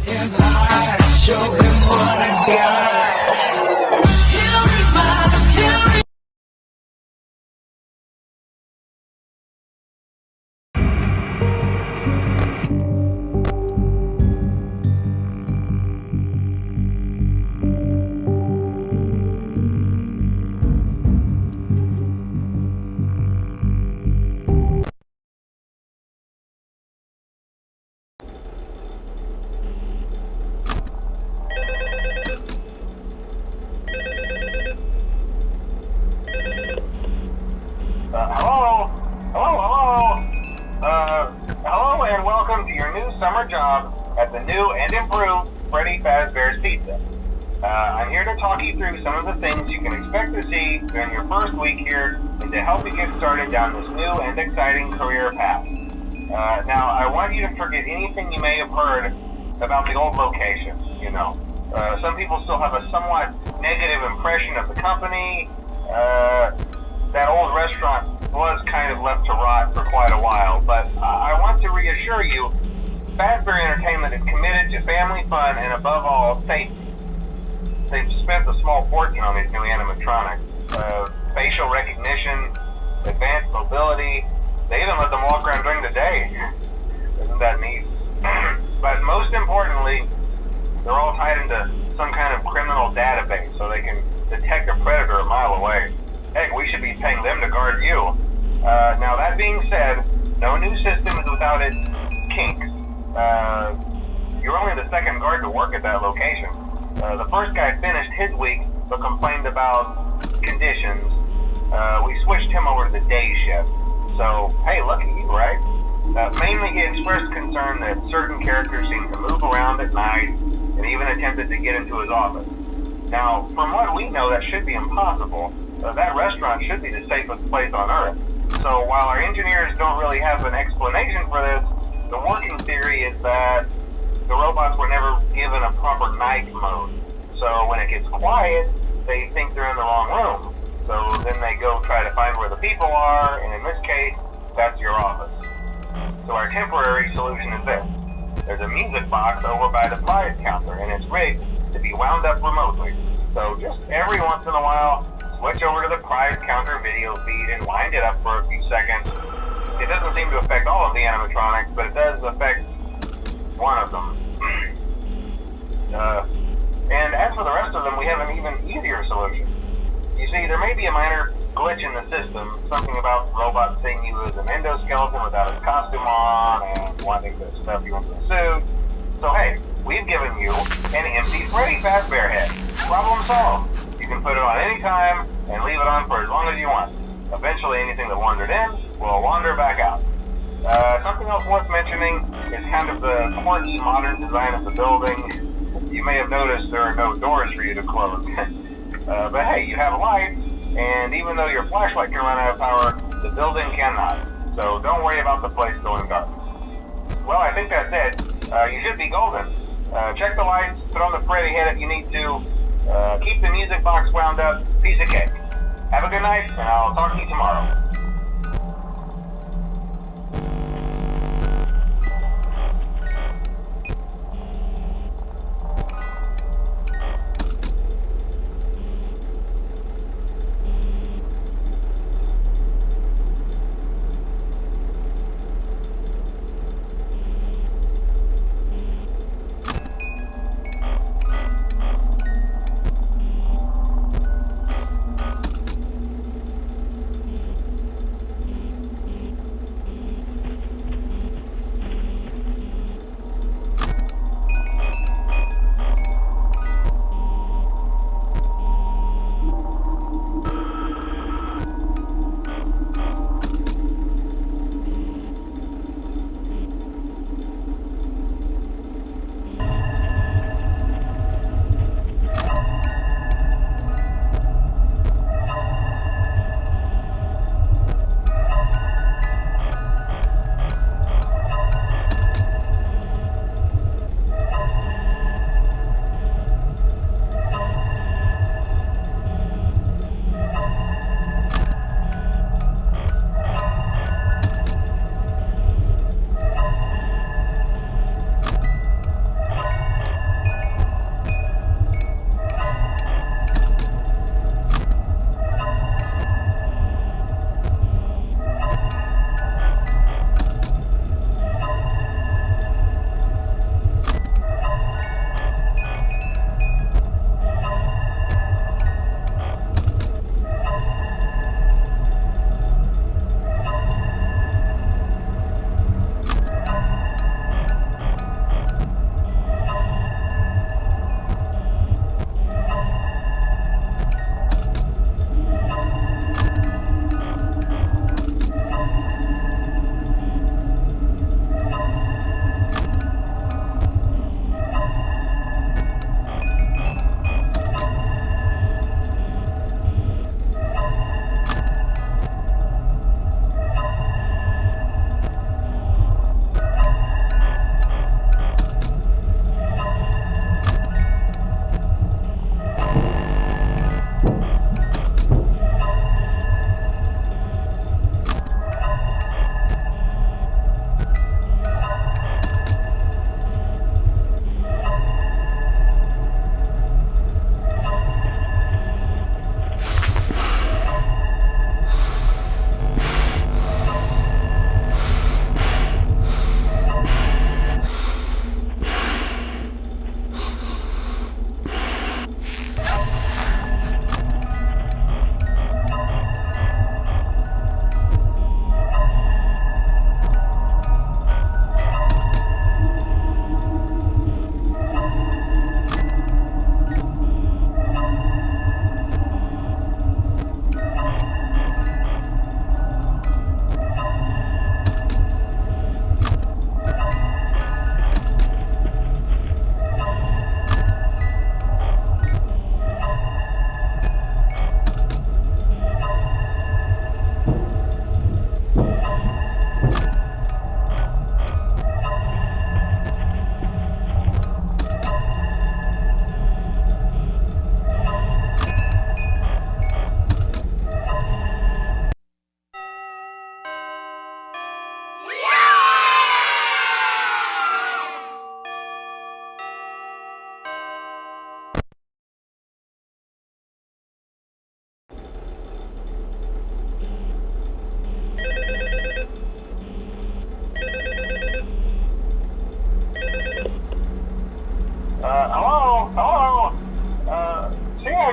him high, show him what I got. Kill me, mama, kill me. Hello and welcome to your new summer job at the new and improved Freddy Fazbear's Pizza. I'm here to talk you through some of the things you can expect to see during your first week here and to help you get started down this new and exciting career path. Now, I want you to forget anything you may have heard about the old location, some people still have a somewhat negative impression of the company. That old restaurant was kind of left to rot for quite a while, but I want to reassure you, Fazbear Entertainment is committed to family fun and above all, safety. They've spent a small fortune on these new animatronics. Facial recognition, advanced mobility, they even let them walk around during the day. Isn't that neat? But most importantly, they're all tied into some kind of criminal database so they can detect a predator a mile away. Heck, we should be paying them to guard you. Now that being said, no new system is without its kinks. You're only the second guard to work at that location. The first guy finished his week but complained about conditions. We switched him over to the day shift. So, hey, lucky you, right? Mainly he expressed concern that certain characters seemed to move around at night and even attempted to get into his office. Now, from what we know, that should be impossible. That restaurant should be the safest place on Earth. So while our engineers don't really have an explanation for this, the working theory is that the robots were never given a proper night mode. So when it gets quiet, they think they're in the wrong room. So then they go try to find where the people are, and in this case, that's your office. So our temporary solution is this. There's a music box over by the prize counter, and it's rigged to be wound up remotely. So just every once in a while, switch over to the prize counter video feed and wind it up for a few seconds. It doesn't seem to affect all of the animatronics, but it does affect one of them. And as for the rest of them, we have an even easier solution. You see, there may be a minor glitch in the system, something about robots seeing you as an endoskeleton without his costume on and wanting to stuff you into a suit. So hey, we've given you an empty Freddy Fazbear head. Problem solved. You can put it on any time and leave it on for as long as you want. Eventually anything that wandered in will wander back out. Something else worth mentioning is kind of the quartz modern design of the building. You may have noticed there are no doors for you to close. But hey, you have lights, and even though your flashlight can run out of power, the building cannot. So don't worry about the place going dark. Well, I think that's it. You should be golden. Check the lights, put on the Freddy head if you need to. Keep the music box wound up. Piece of cake. Have a good night, and I'll talk to you tomorrow.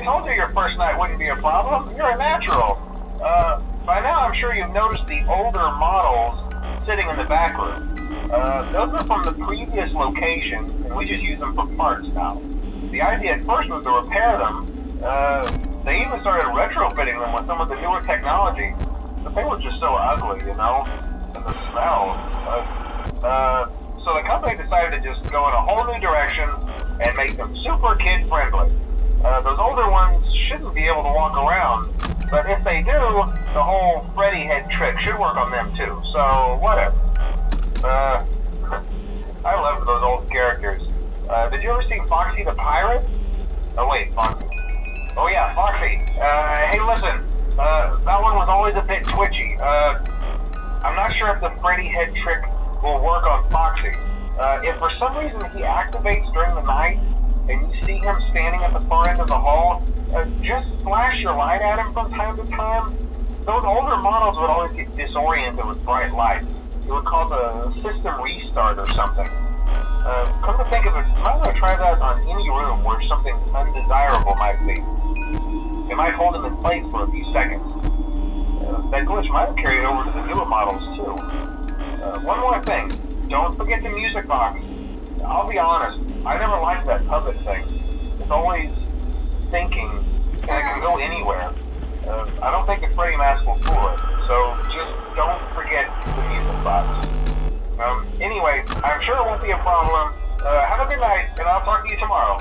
I told you your first night wouldn't be a problem. You're a natural. By now I'm sure you've noticed the older models sitting in the back room. Those are from the previous location, and we just use them for parts now. The idea at first was to repair them. They even started retrofitting them with some of the newer technology. But they were just so ugly, you know? And the smell. So the company decided to just go in a whole new direction and make them super kid-friendly. Those older ones shouldn't be able to walk around, but if they do, the whole Freddy head trick should work on them too, so whatever. I loved those old characters. Did you ever see Foxy the Pirate? Oh wait, Foxy. Oh yeah, Foxy. Hey listen, that one was always a bit twitchy. I'm not sure if the Freddy head trick will work on Foxy. If for some reason he activates during the night, and you see him standing at the far end of the hall, just flash your light at him from time to time. Those older models would always get disoriented with bright lights. It would cause a system restart or something. Come to think of it, you might want to try that on any room where something undesirable might be. It might hold him in place for a few seconds. That glitch might have carried over to the newer models too. One more thing, don't forget the music box. I'll be honest, I never liked that puppet thing. It's always thinking, and it can go anywhere. I don't think the Freddy mask will fool it, so just don't forget the music box. Anyway, I'm sure it won't be a problem. Have a good night, and I'll talk to you tomorrow.